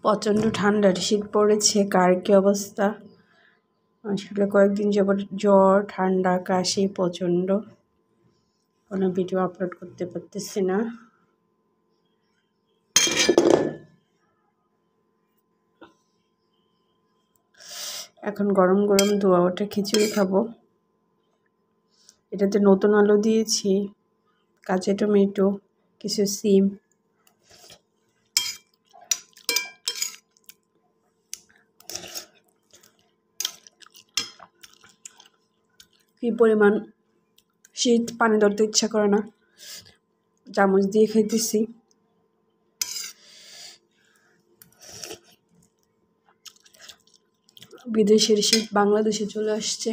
প্রচণ্ড ঠান্ডার শীত পড়েছে, কার কী অবস্থা। আসলে কয়েকদিন যাবত জ্বর, ঠান্ডা, কাশি প্রচণ্ড। কোনো ভিডিও আপলোড করতে পারতেছি না। এখন গরম গরম ধোয়া ওঠা খিচুড়ি খাবো। এটাতে নতুন আলু দিয়েছি, কাঁচা টমেটো, কিছু সিম। কি পরিমাণ শীত, পানি ধরতে ইচ্ছা করে না, চামচ দিয়ে খাইতেছি। বিদেশের শীত বাংলাদেশে চলে আসছে।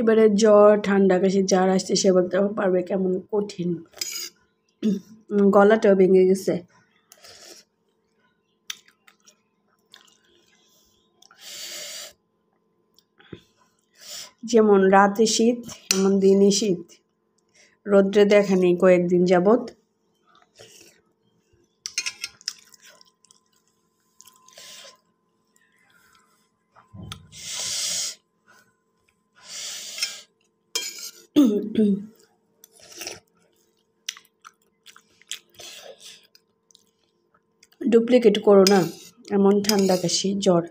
এবারে জ্বর, ঠান্ডা, কাশি যার আসছে সে বলতে পারবে কেমন কঠিন। গলাটাও ভেঙে গেছে। যেমন রাতে শীত, এমন দিনে শীত। রৌদ্রে দেখা নেই কয়েকদিন যাবত। ডুপ্লিকেট করো না, এমন ঠান্ডা, কাশি, জ্বর।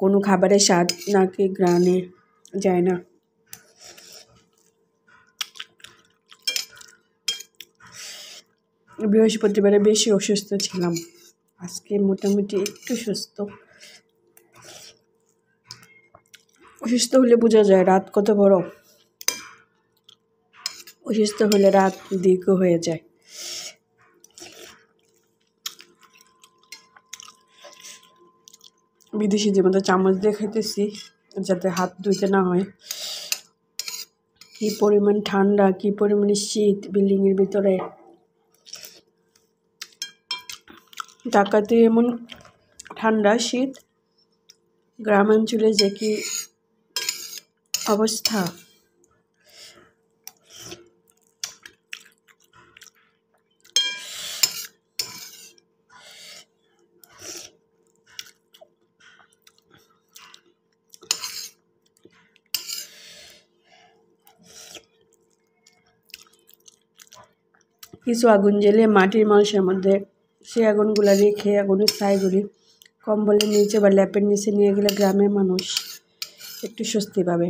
কোনো খাবারের স্বাদ নাকি ঘ্রাণে যায় না। বৃহস্পতিবারে বেশি অসুস্থ ছিলাম, আজকে মোটামুটি একটু সুস্থ। অসুস্থ হলে বোঝা যায় রাত কত বড়। অসুস্থ হলে রাত দীর্ঘ হয়ে যায়। বিদেশি যে মতো চামচ দিয়ে খাইতেছি যাতে হাত ধুইতে না হয়। কি পরিমাণ ঠান্ডা, কি পরিমাণ শীত বিল্ডিংয়ের ভিতরে। ঢাকাতে এমন ঠান্ডা শীত, গ্রামাঞ্চলে যে কি অবস্থা। কিছু আগুন জ্বেলে মাটির মানুষের মধ্যে সেই আগুনগুলা রেখে আগুনের ছাইগুলি কম্বলের নিচে বা ল্যাপের নিচে নিয়ে গেলে গ্রামের মানুষ একটু স্বস্তি পাবে।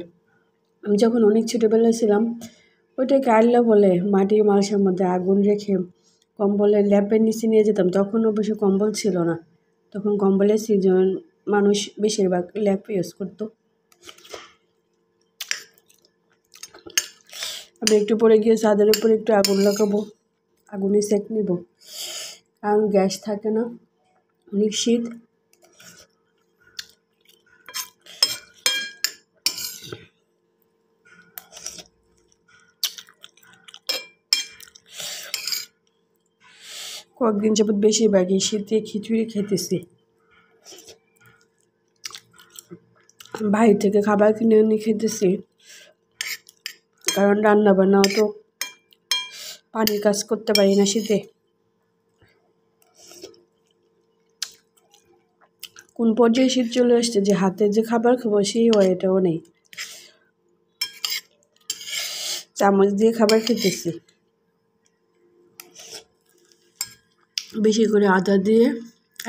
আমি যখন অনেক ছোটোবেলায় ছিলাম ওইটাকে আল্লাহ বলে মাটির মানুষের মধ্যে আগুন রেখে কম্বলের ল্যাপের নিচে নিয়ে যেতাম। তখন অবশ্য কম্বল ছিল না, তখন কম্বলের সিজন, মানুষ বেশিরভাগ ল্যাপ ইউজ করতো। আমি একটু পরে গিয়ে ছাদের উপরে একটু আগুন লাগাবো, আগুনে সেঁক নিব, কারণ গ্যাস থাকে না, অনেক শীত। কয়েকদিন যাবত বেশিরভাগই শীতে খিচুড়ি খেতেছি। বাইরে থেকে খাবার কিনে এনে খেতেছি, কারণ রান্না বান্নাও তো পানির কাজ করতে পারি না শীতে। কোন পর্যায়ে শীত চলে আসছে যে হাতে যে খাবার খাবো সেই ওয়েটাও নেই। চামচ দিয়ে খাবার খেতেছি, বেশি করে আদা দিয়ে,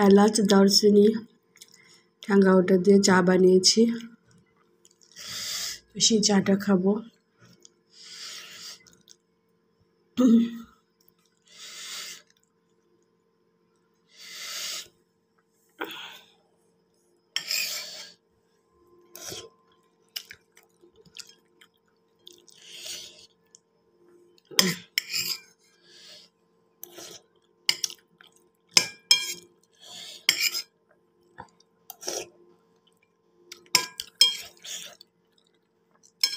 এলাচ, দারচিনি, ঠান্ডা ওটা দিয়ে চা বানিয়েছি, সেই চাটা খাবো।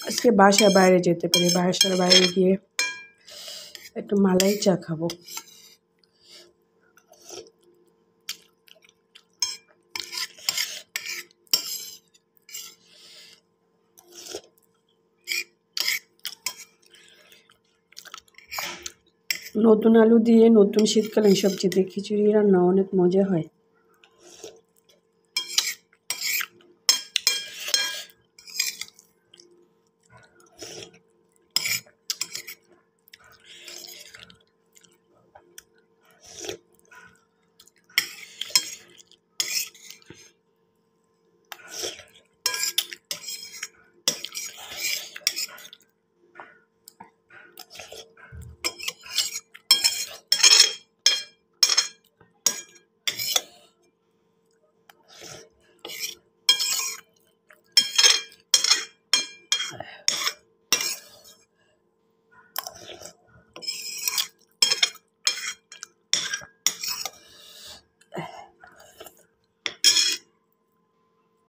আজকে বাসার বাইরে যেতে পারি, বাসার বাইরে গিয়ে একটু মালাই চা খাবো। নতুন আলু দিয়ে নতুন শীতকালীন সবজি দিয়ে খিচুড়ি রান্না অনেক মজা হয়।